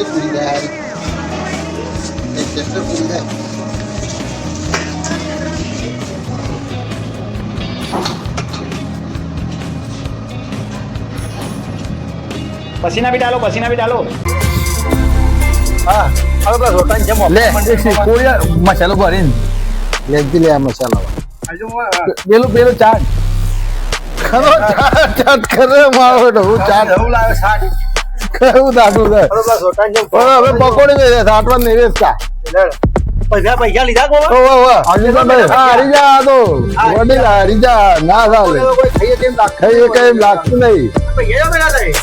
પૂરી જાય એક ચેસ્ટર પૂરી જાય પસીના બી ડાલો હા હવે બસ રોટલા જેમ લે. કોઈ મસાલો ભરીને લેગથી લે આ મસાલો પેલું ચાટ ખરો ચાટ કરે મારો ડહુ ચાટ એવું લાવે શાક કરું દાખલું છે હવે બસ રોટલા જેમ હવે પકોડી વેચે થાટવા નહીં વેચતા પૈસા લીધા કોવા ઓ આજે તો ભાઈ હારી જા આ તો વડીલ હારી જા ના ચાલે કોઈ ખાઈએ તેમ લાગે ખાઈએ કઈ લાગતું નહીં પૈસા મેળા થાય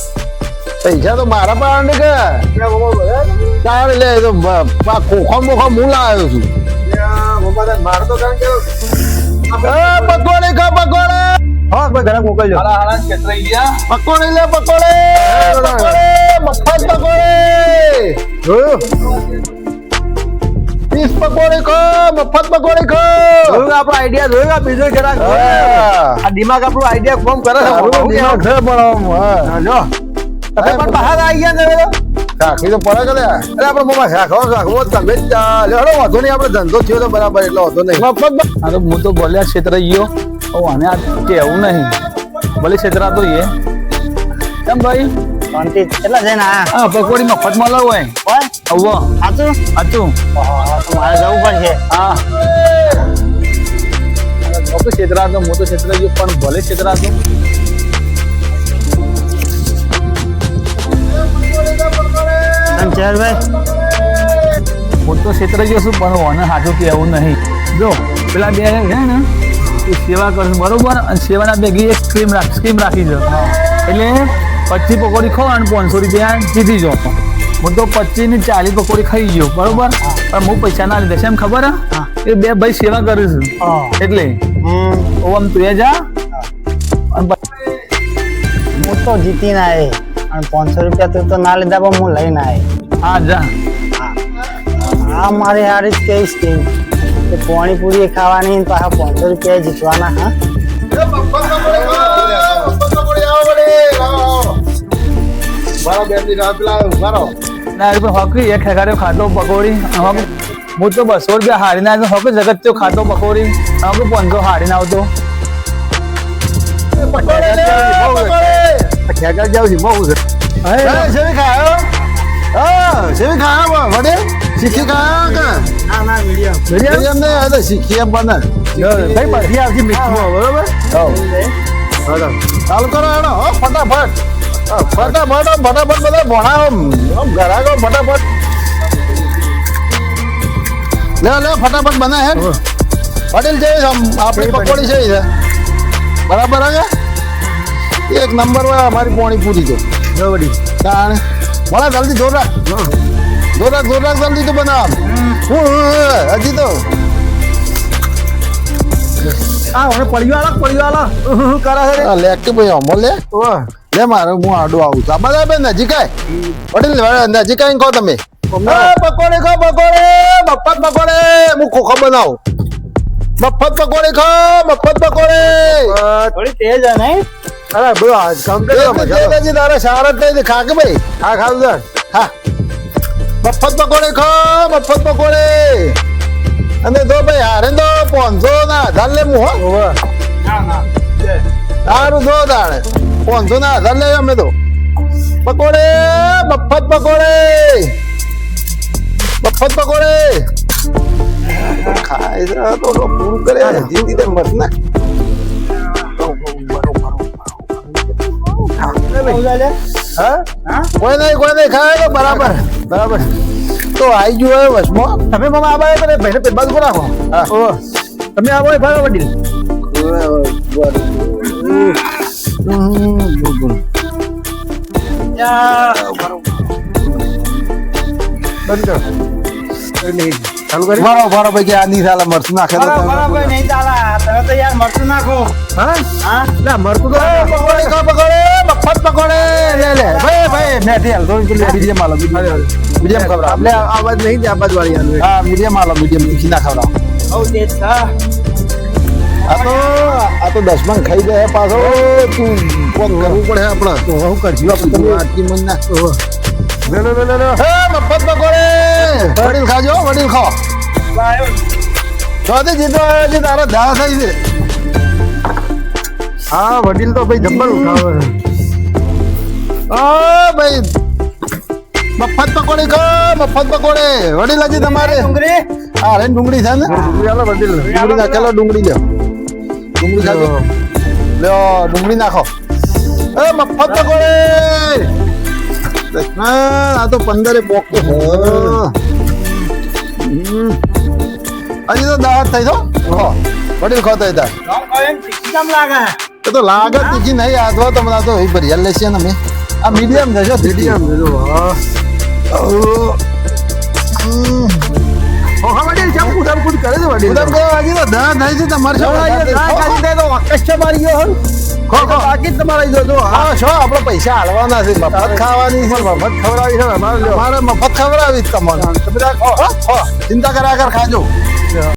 પૈસા તો મારા પાસે કે ચાલ લે તો ખોખો મોખો હું લાવ્યો છું મારે તો કારણ કે પકોડી ખા પકોડી હા કોઈ ઘરે મોકલજો પકોડી લે પકોડી મફત પકોડી જોયું 30 પકોડી ખો મફત પકોડી ખો જોયું આપણો આઈડિયા જોયું બીજો જરાક આ દિમાગ આપણો આઈડિયા ફોર્મ કરે સારું દિમાગ છે પણ હા જો તમે પણ બહાર આવી ગયા ને હવે સાખી તો પડે કે લે અરે આપણે મોમાં રાખવો તમે જ લે હડો વાંધો નહીં આપણે ધંધો થયો તો બરાબર એટલો વાંધો નહીં મફત હા તો હું તો બોલ્યા ક્ષેત્ર ગયો આને આ કેવું નહીં ભલે ક્ષેત્ર તો એ કેમ ભાઈ શાંતિ કેટલા જઈને આયા હા પકોડી મફત મળે હોય હોય આવો સાચું સાચું મારે જવું પડશે હા તો ક્ષેત્ર હતો હું તો ક્ષેત્ર ગયો પણ ભલે ક્ષેત્ર હતો શમશેરભાઈ હું તો ક્ષેત્ર ગયો છું પણ મને સાચું કેવું નહીં જો પેલા બે છે ને એ સેવા કરશે બરોબર અને સેવાના ભેગી એક સ્કીમ રાખી છે એટલે 25 પકોડી ખાઓ અને 500 રૂપિયા જીતી જાઓ હું તો 25 ની 40 પકોડી ખાઈ ગયો બરોબર પણ હું પૈસા ના લીધા છે એમ ખબર હે એ બે ભાઈ સેવા કરે છે એટલે ઓ આમ તું એ જા અને હું તો જીતીને આવે અને 500 રૂપિયા તું તો ના લીધા પણ હું લઈને આવે હા જા આ મારી હારી જ કઈ સ્કીમ કે પાણીપુરી ખાવાની ને પાછા 500 રૂપિયા જીતવાના હા મારા બેન ની રાત લાવ મારો ના એ પણ હોકી એક ખેગાડ્યો ખાતો પકોડી હું તો 200 રૂપિયા હારીને આવ્યો હોકી જગત તો ખાતો પકોડી હવે 500 હારીને આવતો ખેગા જાવ છે બહુ છે સેવી ખાયો હા સેવી ખાયો વડે શીખી ખાયો કે ના ના મીડિયમ મીડિયમ ને આ તો શીખી એમ બને ભાઈ બધી આવતી મિક્સમાં બરોબર ચાલુ કરો હેડો હો ફટાફટ ફટાફટ બધા ભણાવો ઘરાકો ફટાફટ લે ફટાફટ બને હે પટેલ છે આપણી પકોડી છે બરાબર હે એક નંબર હોય અમારી પોણી પૂરી તો જોડી તાણ બોલા જલ્દી જોર રાખ જલ્દી તો બનાવ હજી તો આ હવે પડ્યો કરે છે લેક ભાઈ અમો લે મારે હું આડો આવું છું બધા બે નજીક આય પટેલ નજીક આવીને કહો તમે પકોડી ખો પકોડી મફત પકોડી હું ખોખો બનાવું મફત પકોડી ખો મફત પકોડી થોડી તેજ હે નહીં અરે બોલો કમ્પ્લીટ તારે સારા જ નહીં ખા કે ભાઈ હા ખાવું સર હા મફત પકોડી ખો મફત પકોડી અને તો ભાઈ હારે તો 500 ના આધાર લે હું હો સારું જો તાણે 500 ના આધાર લે અમે તો પકોડી મફત પકોડી ખાય છે તો પૂરું કરે જિંદગી મત ના કોઈ નહીં ખાય તો બરાબર તો આવી ગયું હવે વસમાં તમે મામા આવા તમે ભાઈને પેટ બાજુ રાખો તમે આવો ભાઈ વડીલ ચાલુ કરી બરાબર ભાઈ આ નહીં ચાલે મરચું નાખે તો બરાબર નહીં ચાલે તમે તો યાર મરચું નાખો હા ના મરતું તો પકોડી ખા પકોડી મફત પકોડી લે ભાઈ મેથી હાલ થોડી મીડિયમ આલો મીડિયમ ખવડાવ આપણે આવાજ નહીં આ બાજુ વાળી આનું હા મીડિયમ આલો મીડિયમ તીખી ના ખવડાવ બહુ તેજ છે આ તો 10 માં ખાઈ જાય પાછો તું કોક કરવું પડે આપણે તો હું કરશું આપણે તમે આટલી મન ના લે. હે મફત પકોડે વડીલ ખાજો વડીલ ખાઓ ચોથી જીતો આવ્યો છે તારો ધા થઈ છે હા વડીલ તો ભાઈ જબ્બર ઉઠાવે છે. ઓ ભાઈ મફત પકોડી ખો મફત પકોડે વડીલ હજી તમારે હા રે ડુંગળી છે ને ડુંગળી આલો વડીલ. ડુંગળી નાખેલો ડુંગળી લ્યો ડુંગળી ખાજો લ્યો ડુંગળી નાખો એ મફત પકોડે આ તો 15 બોક તો છે હજી તો દાવત થઈ તો ખો વડીલ ખો તો તાર એ તો લાગે તીખી નહીં આદવા તો મને તો ભરિયાલ લેશે ને અમે આ મીડિયમ જશો મીડિયમ દેજો. હા. હા વડીલ કેમ કુદામકુદ કરે છે વડીલ? ઉદમ કરવા હજી તો દા થાય છે તમારે શું ખો ખો બાકી જ તમારે જો જો. હા છો આપણે પૈસા હાલવાના છે મફત ખાવાની છે મફત ખવડાવી છે ને અમારે લ્યો. અમારે મફત ખવડાવી જ તમને તમે બધા ખો, ખો ચિંતા કર્યા કર ખાજો